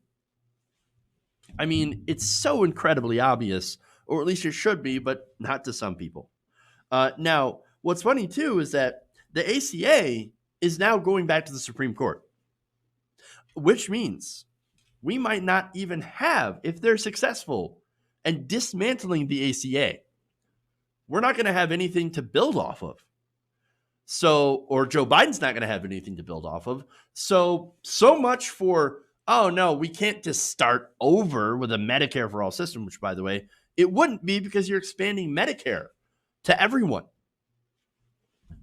I mean, it's so incredibly obvious, or at least it should be, but not to some people. Now, what's funny, too, is that the ACA is now going back to the Supreme Court, which means we might not even have, if they're successful and dismantling the ACA, we're not going to have anything to build off of. So, or Joe Biden's not going to have anything to build off of. So much for, oh no, we can't just start over with a Medicare for all system, which, by the way, it wouldn't be because you're expanding Medicare to everyone.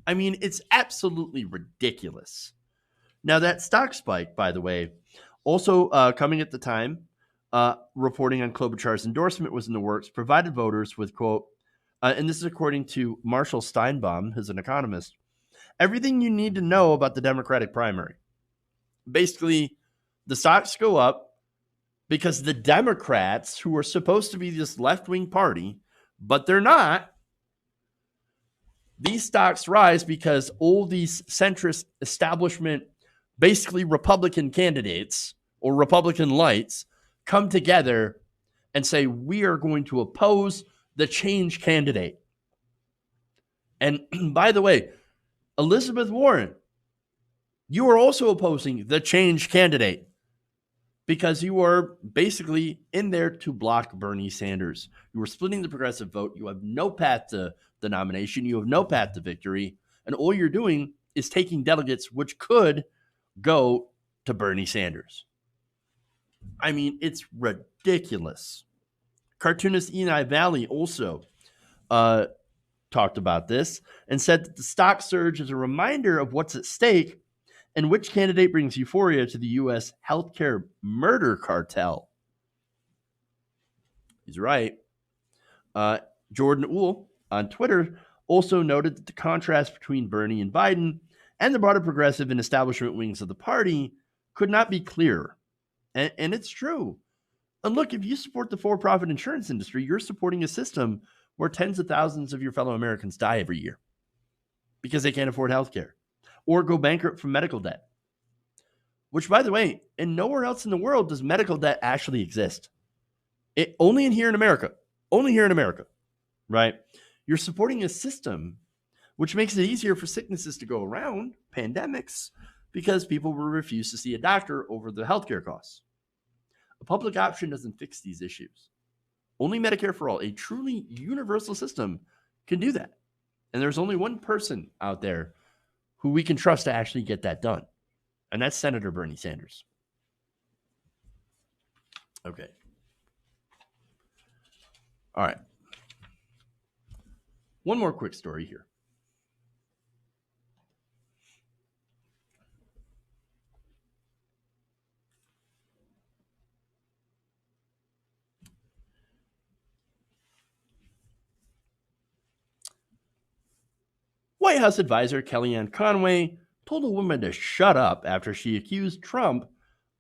I mean, it's absolutely ridiculous. Now, that stock spike, by the way, also coming at the time, reporting on Klobuchar's endorsement was in the works, provided voters with, quote, and this is according to Marshall Steinbaum, who's an economist, everything you need to know about the Democratic primary. Basically, the stocks go up because the Democrats, who are supposed to be this left-wing party, but they're not, these stocks rise because all these centrist establishment, basically Republican candidates or Republican lights, come together and say, we are going to oppose the change candidate. And by the way, Elizabeth Warren, you are also opposing the change candidate because you are basically in there to block Bernie Sanders. You are splitting the progressive vote. You have no path to the nomination. You have no path to victory. And all you're doing is taking delegates which could go to Bernie Sanders. I mean, it's ridiculous. Cartoonist Eni Valley also talked about this and said that the stock surge is a reminder of what's at stake and which candidate brings euphoria to the U.S. healthcare murder cartel. He's right. Jordan Uhl on Twitter also noted that the contrast between Bernie and Biden and the broader progressive and establishment wings of the party could not be clearer. And it's true. And look, if you support the for-profit insurance industry, you're supporting a system where tens of thousands of your fellow Americans die every year because they can't afford health care or go bankrupt from medical debt. Which, by the way, and nowhere else in the world does medical debt actually exist. Only here in America. Only here in America, right? You're supporting a system which makes it easier for sicknesses to go around, pandemics, because people will refuse to see a doctor over the healthcare costs. A public option doesn't fix these issues. Only Medicare for all, a truly universal system, can do that. And there's only one person out there who we can trust to actually get that done. And that's Senator Bernie Sanders. Okay. All right. One more quick story here. White House advisor Kellyanne Conway told a woman to shut up after she accused Trump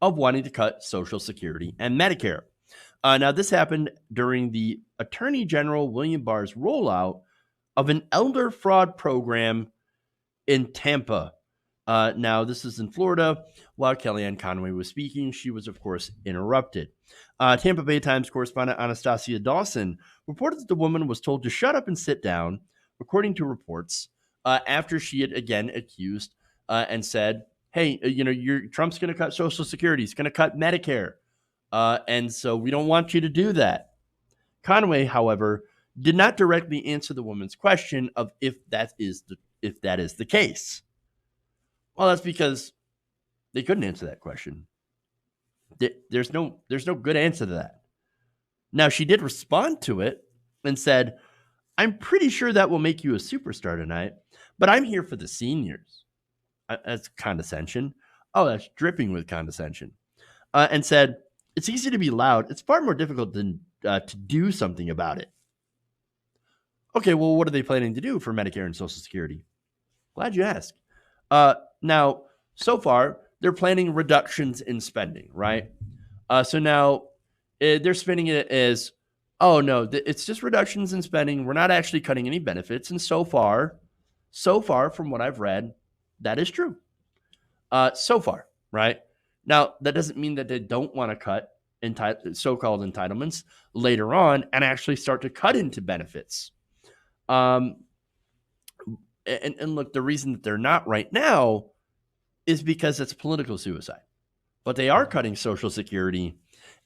of wanting to cut Social Security and Medicare. Now, this happened during the Attorney General William Barr's rollout of an elder fraud program in Tampa. Now, this is in Florida. While Kellyanne Conway was speaking, she was, of course, interrupted. Tampa Bay Times correspondent Anastasia Dawson reported that the woman was told to shut up and sit down, according to reports, after she had again accused and said, hey, Trump's going to cut Social Security. He's going to cut Medicare. And so we don't want you to do that. Conway, however, did not directly answer the woman's question of if that is the case. Well, that's because they couldn't answer that question. There's no good answer to that. Now, she did respond to it and said, I'm pretty sure that will make you a superstar tonight, but I'm here for the seniors. That's condescension. Oh, that's dripping with condescension. And said, it's easy to be loud. It's far more difficult than to do something about it. Okay, well, what are they planning to do for Medicare and Social Security? Glad you asked. Now, so far, they're planning reductions in spending, right? So now they're spending it as, oh, no, it's just reductions in spending. We're not actually cutting any benefits. And so far, from what I've read, that is true. So far, right? Now, that doesn't mean that they don't want to cut so-called entitlements later on and actually start to cut into benefits. And look, the reason that they're not right now is because it's political suicide. But they are cutting Social Security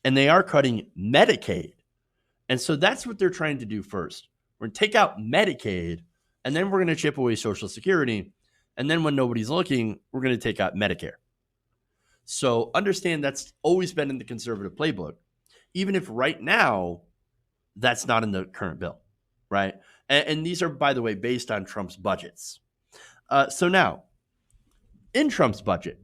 and they are cutting Medicaid. And so that's what they're trying to do first. We're going to take out Medicaid and then we're going to chip away Social Security. And then when nobody's looking, we're going to take out Medicare. So understand that's always been in the conservative playbook, even if right now that's not in the current bill, right? And these are, by the way, based on Trump's budgets. So now, in Trump's budget,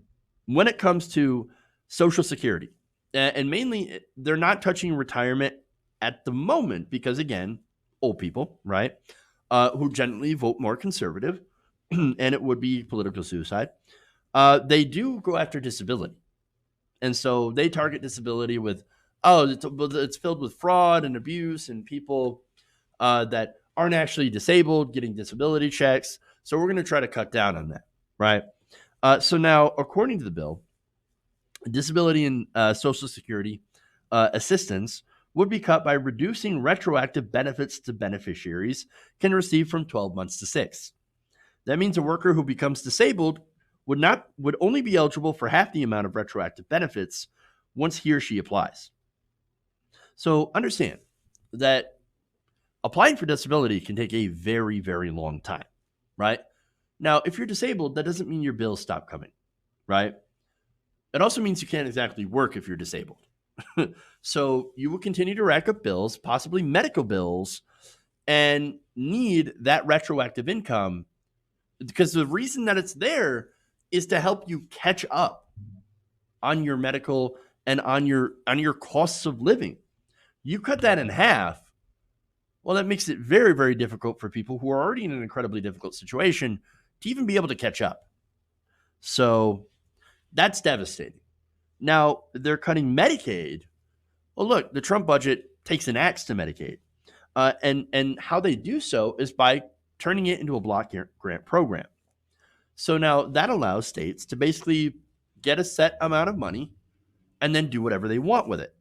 when it comes to Social Security, and mainly they're not touching retirement at the moment because, again, old people, right, who generally vote more conservative, and it would be political suicide. They do go after disability. And so they target disability with, it's filled with fraud and abuse and people that aren't actually disabled getting disability checks. So we're going to try to cut down on that, right? So now, according to the bill, disability and Social Security assistance would be cut by reducing retroactive benefits to beneficiaries can receive from 12 months to 6. That means a worker who becomes disabled would only be eligible for half the amount of retroactive benefits once he or she applies. So understand that applying for disability can take a very, very long time, right? Now, if you're disabled, that doesn't mean your bills stop coming, right? It also means you can't exactly work if you're disabled. So you will continue to rack up bills, possibly medical bills, and need that retroactive income because the reason that it's there is to help you catch up on your medical and on your costs of living. You cut that in half, well, that makes it very, very difficult for people who are already in an incredibly difficult situation to even be able to catch up. So that's devastating. Now, they're cutting Medicaid. Well, look, the Trump budget takes an axe to Medicaid. And how they do so is by turning it into a block grant program. So now that allows states to basically get a set amount of money and then do whatever they want with it.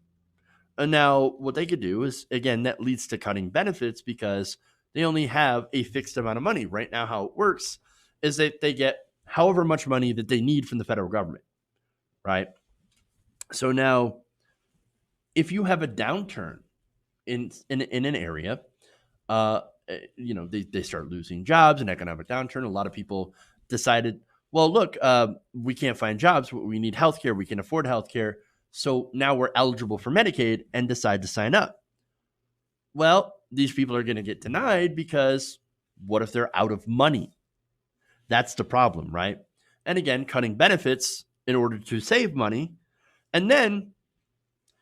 And now what they could do is, again, that leads to cutting benefits because they only have a fixed amount of money. Right now, how it works is that they get however much money that they need from the federal government, right? So now, if you have a downturn in an area, they start losing jobs, an economic downturn. A lot of people decided, well, look, we can't find jobs. We need healthcare. We can afford healthcare. So now we're eligible for Medicaid and decide to sign up. Well, these people are going to get denied because what if they're out of money? That's the problem, right? And again, cutting benefits in order to save money. And then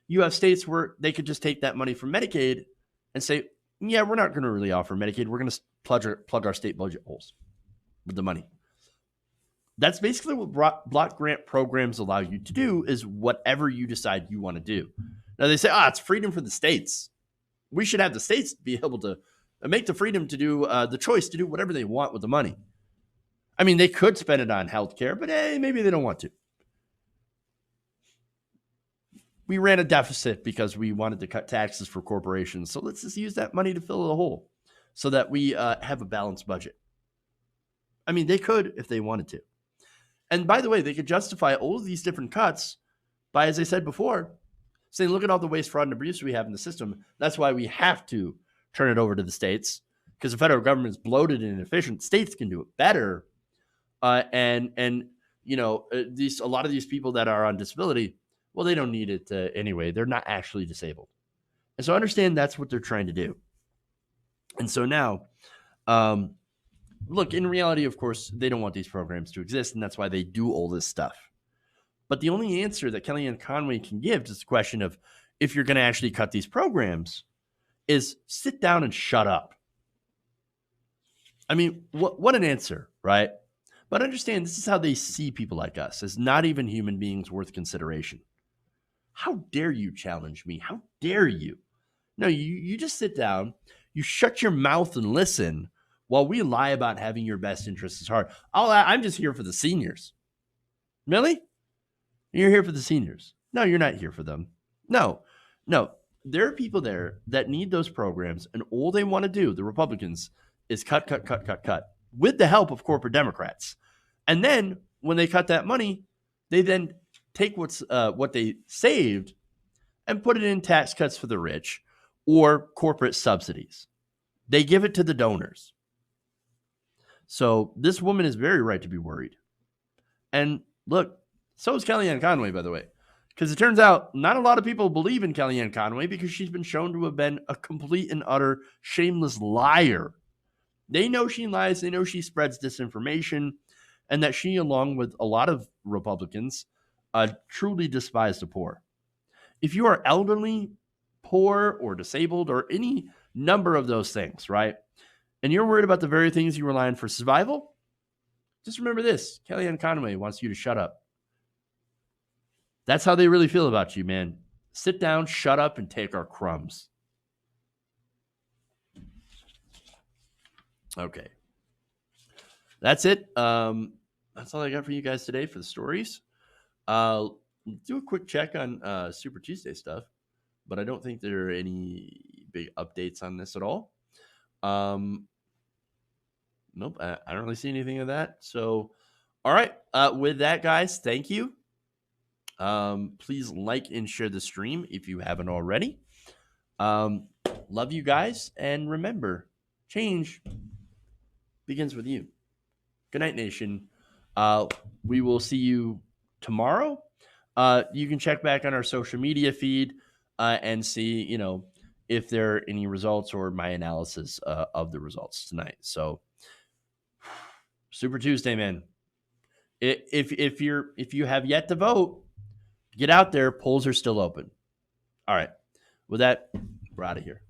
you have states where they could just take that money from Medicaid and say, yeah, we're not going to really offer Medicaid. We're going to plug our state budget holes with the money. That's basically what block grant programs allow you to do is whatever you decide you want to do. Now they say, it's freedom for the states. We should have the states be able to make the freedom to do the choice to do whatever they want with the money. I mean, they could spend it on healthcare, but maybe they don't want to. We ran a deficit because we wanted to cut taxes for corporations. So let's just use that money to fill the hole so that we have a balanced budget. I mean, they could if they wanted to. And by the way, they could justify all of these different cuts by, as I said before, saying, look at all the waste, fraud, and abuse we have in the system. That's why we have to turn it over to the states, because the federal government is bloated and inefficient. States can do it better. And a lot of these people that are on disability, well, they don't need it anyway. They're not actually disabled. And so I understand that's what they're trying to do. And so now, look, in reality, of course, they don't want these programs to exist, and that's why they do all this stuff. But the only answer that Kellyanne Conway can give to this question of if you're going to actually cut these programs is sit down and shut up. I mean, what an answer, right? But understand, this is how they see people like us, as not even human beings worth consideration. How dare you challenge me? How dare you? No, you just sit down, you shut your mouth and listen while we lie about having your best interests at heart. I'm just here for the seniors. Really? You're here for the seniors. No, you're not here for them. No. There are people there that need those programs, and all they want to do, the Republicans, is cut, with the help of corporate Democrats. And then when they cut that money, they then take what they saved and put it in tax cuts for the rich or corporate subsidies. They give it to the donors. So this woman is very right to be worried. And look, so is Kellyanne Conway, by the way, because it turns out not a lot of people believe in Kellyanne Conway because she's been shown to have been a complete and utter shameless liar. They know she lies. They know she spreads disinformation, and that she, along with a lot of Republicans, truly despise the poor. If you are elderly, poor, or disabled, or any number of those things, right, and you're worried about the very things you rely on for survival, just remember this. Kellyanne Conway wants you to shut up. That's how they really feel about you, man. Sit down, shut up, and take our crumbs. Okay. That's it. That's all I got for you guys today for the stories. Do a quick check on Super Tuesday stuff, but I don't think there are any big updates on this at all. Nope, I don't really see anything of that. So, all right. With that, guys, thank you. Please like and share the stream if you haven't already. Love you guys. And remember, change begins with you. Good night, nation. We will see you tomorrow. You can check back on our social media feed and see, if there are any results or my analysis of the results tonight. So, Super Tuesday, man. If you have yet to vote, get out there. Polls are still open. All right. With that, we're out of here.